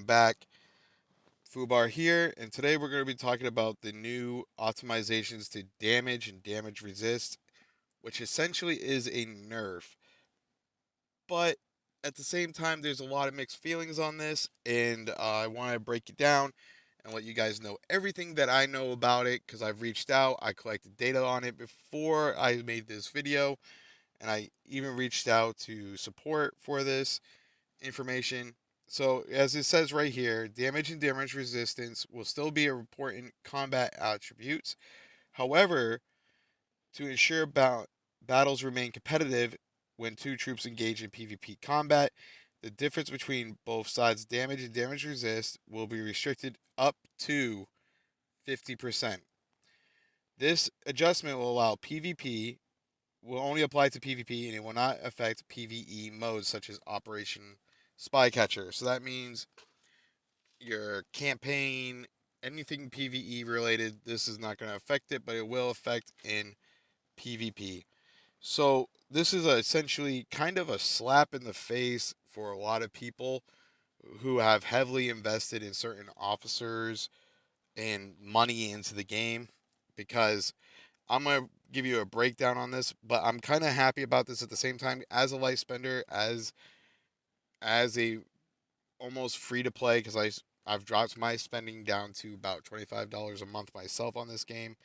back. Fubar here, and today we're going to be talking about the new optimizations to damage and damage resist, which essentially is a nerf. But at the same time, there's a lot of mixed feelings on this, and I want to break it down and let you guys know everything that I know about it because I've reached out, I collected data on it before I made this video, and I even reached out to support for this information. So, as it says right here, damage and damage resistance will still be important combat attributes. However, to ensure battles remain competitive when two troops engage in PvP combat, the difference between both sides' damage and damage resist will be restricted up to 50%. This adjustment will allow PvP, will only apply to PvP, and it will not affect PvE modes such as Operation Spycatcher. So that means your campaign, anything PvE related, this is not going to affect it, but it will affect in PvP. So this is essentially kind of a slap in the face for a lot of people who have heavily invested in certain officers and money into the game, because I'm going to give you a breakdown on this, but I'm kind of happy about this at the same time as a light spender, as a almost free to play, because I've dropped my spending down to about $25 a month myself on this game.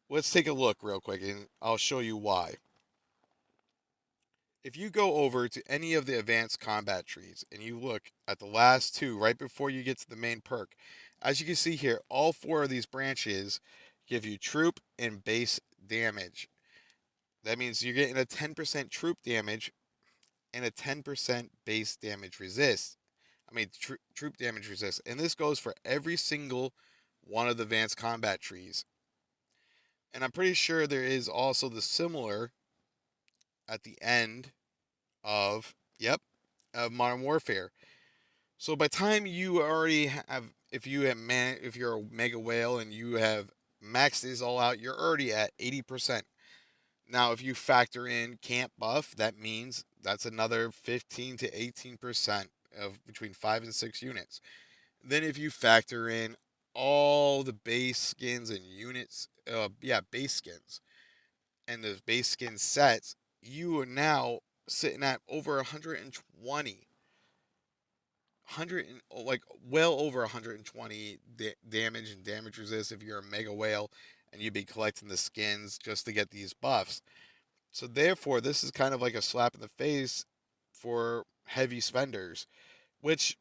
Let's take a look real quick and I'll show you why. If you go over to any of the advanced combat trees and you look at the last two right before you get to the main perk, as you can see here, all four of these branches give you troop and base damage. That means you're getting a 10% troop damage and a 10% base damage resist. Troop damage resist. And this goes for every single one of the advanced combat trees. And I'm pretty sure there is also the similar at the end of, of Modern Warfare. So by the time you already have, if you're a mega whale and you have maxed this all out, you're already at 80%. Now, if you factor in camp buff, that means that's another 15 to 18% of between 5 and 6 units. Then if you factor in all the base skins and units, base skins and the base skin sets, you are now sitting at over 120, like well over 120 damage and damage resist if you're a mega whale and you'd be collecting the skins just to get these buffs. So therefore, this is kind of like a slap in the face for heavy spenders, which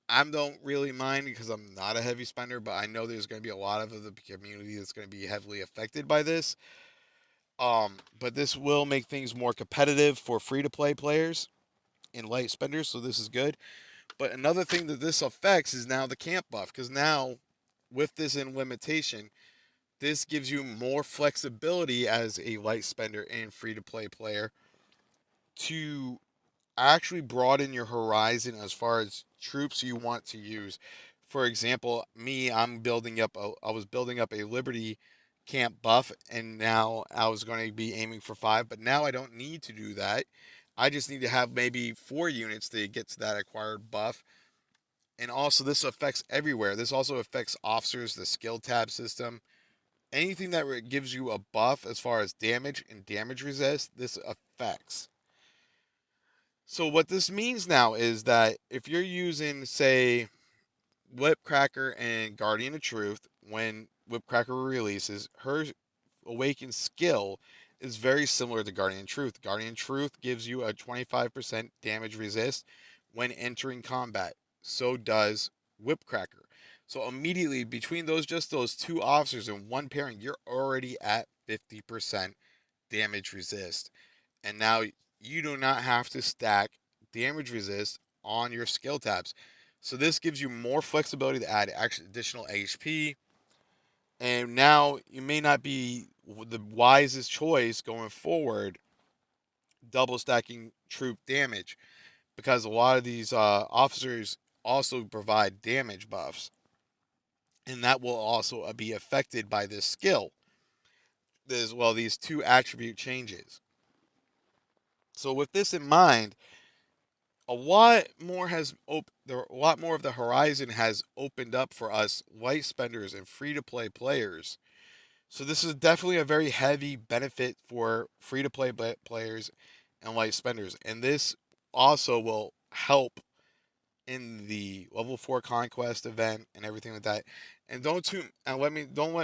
I don't really mind because I'm not a heavy spender, but I know there's going to be a lot of the community that's going to be heavily affected by this. But this will make things more competitive for free-to-play players and light spenders, so this is good. But another thing that this affects is now the camp buff, because now with this in limitation, this gives you more flexibility as a light spender and free-to-play player to actually broaden your horizon as far as troops you want to use. For example, me, I was building up a Liberty camp buff, and now I was going to be aiming for 5, but now I don't need to do that. I just need to have maybe 4 units to get to that acquired buff. And also, this affects everywhere. This also affects officers, the skill tab system. Anything that gives you a buff as far as damage and damage resist, this affects. So what this means now is that if you're using, say, Whipcracker and Guardian of Truth, when Whipcracker releases, her awakened skill is very similar to Guardian Truth. Guardian Truth gives you a 25% damage resist when entering combat. So does Whipcracker. So immediately between those two officers and one pairing, you're already at 50% damage resist. And now you do not have to stack damage resist on your skill tabs. So this gives you more flexibility to add additional HP. And now you may not be the wisest choice going forward, double stacking troop damage, because a lot of these officers also provide damage buffs. And that will also be affected by this skill. These two attribute changes. So with this in mind, a lot more a lot more of the horizon has opened up for us light spenders and free to play players. So this is definitely a very heavy benefit for free to play players and light spenders, and this also will help in the level 4 conquest event and everything like that. And don't let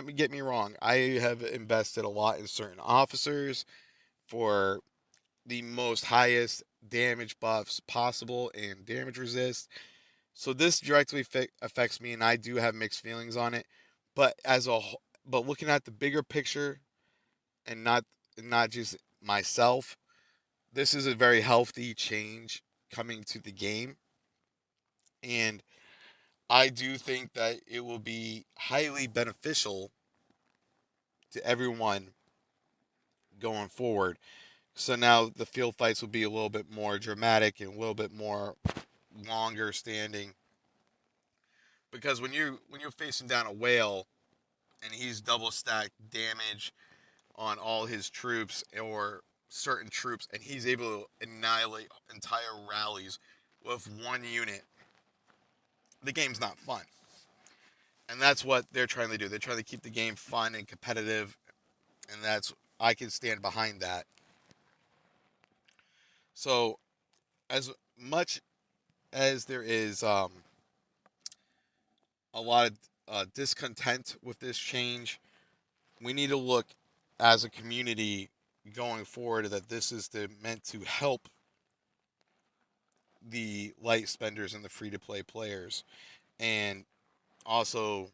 me get me wrong. I have invested a lot in certain officers for the most highest damage buffs possible and damage resist. So this directly affects me, and I do have mixed feelings on it. But but looking at the bigger picture and not just myself, this is a very healthy change coming to the game, and I do think that it will be highly beneficial to everyone going forward. So now the field fights will be a little bit more dramatic and a little bit more longer standing. Because when you're facing down a whale and he's double stacked damage on all his troops or certain troops, and he's able to annihilate entire rallies with one unit, the game's not fun. And that's what they're trying to do. They're trying to keep the game fun and competitive, and that's I can stand behind that. So as much as there is a lot of discontent with this change, we need to look as a community going forward that this is meant to help the light spenders and the free to play players. And also,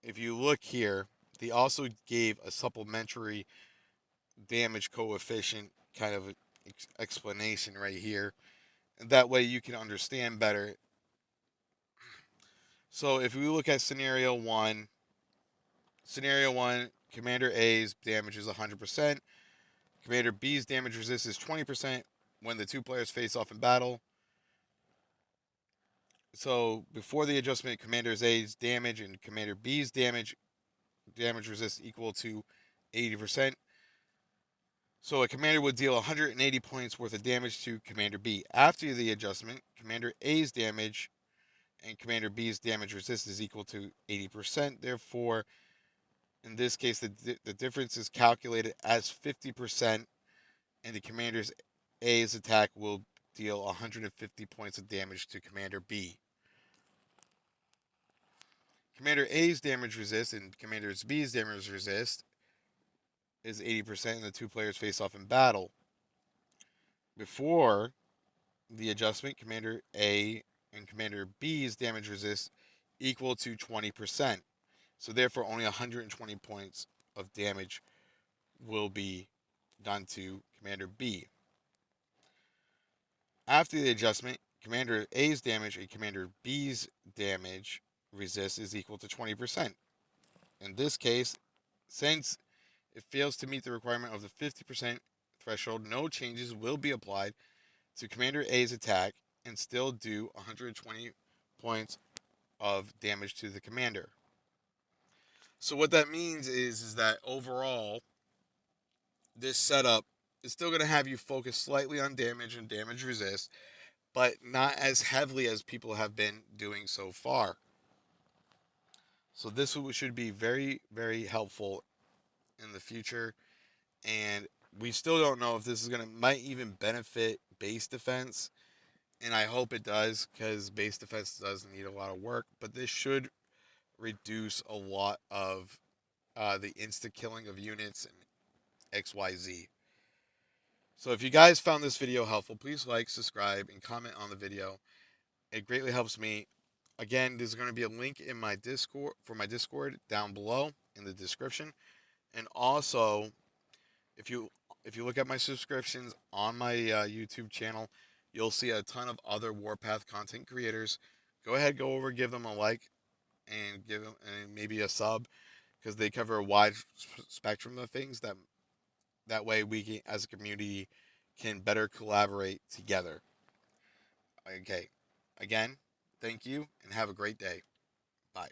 if you look here, they also gave a supplementary damage coefficient kind of explanation right here. And that way you can understand better. So if we look at scenario one, Commander A's damage is 100%. Commander B's damage resist is 20% when the two players face off in battle. So before the adjustment, Commander A's damage and Commander B's damage resist equal to 80%. So a commander would deal 180 points worth of damage to Commander B. After the adjustment, Commander A's damage and Commander B's damage resist is equal to 80%. Therefore, in this case, the difference is calculated as 50%, and the Commander A's attack will deal 150 points of damage to Commander B. Commander A's damage resist and Commander B's damage resist is 80%, and the two players face off in battle. Before the adjustment, Commander A and Commander B's damage resist equal to 20%. So therefore, only 120 points of damage will be done to Commander B. After the adjustment, Commander A's damage and Commander B's damage resist is equal to 20%. In this case, since it fails to meet the requirement of the 50% threshold, no changes will be applied to Commander A's attack and still do 120 points of damage to the commander. So what that means is that overall, this setup is still going to have you focus slightly on damage and damage resist, but not as heavily as people have been doing so far. So this should be very, very helpful in the future, and we still don't know if this is might even benefit base defense, and I hope it does, because base defense does need a lot of work, but this should reduce a lot of the insta killing of units and XYZ. So if you guys found this video helpful, please like, subscribe, and comment on the video. It greatly helps me. Again, there's going to be a link in my Discord down below in the description. And also, if you look at my subscriptions on my YouTube channel, you'll see a ton of other Warpath content creators. Go ahead, go over, give them a like, and give them and maybe a sub, because they cover a wide spectrum of things that way we can, as a community, can better collaborate together. Okay. Again, thank you and have a great day. Bye.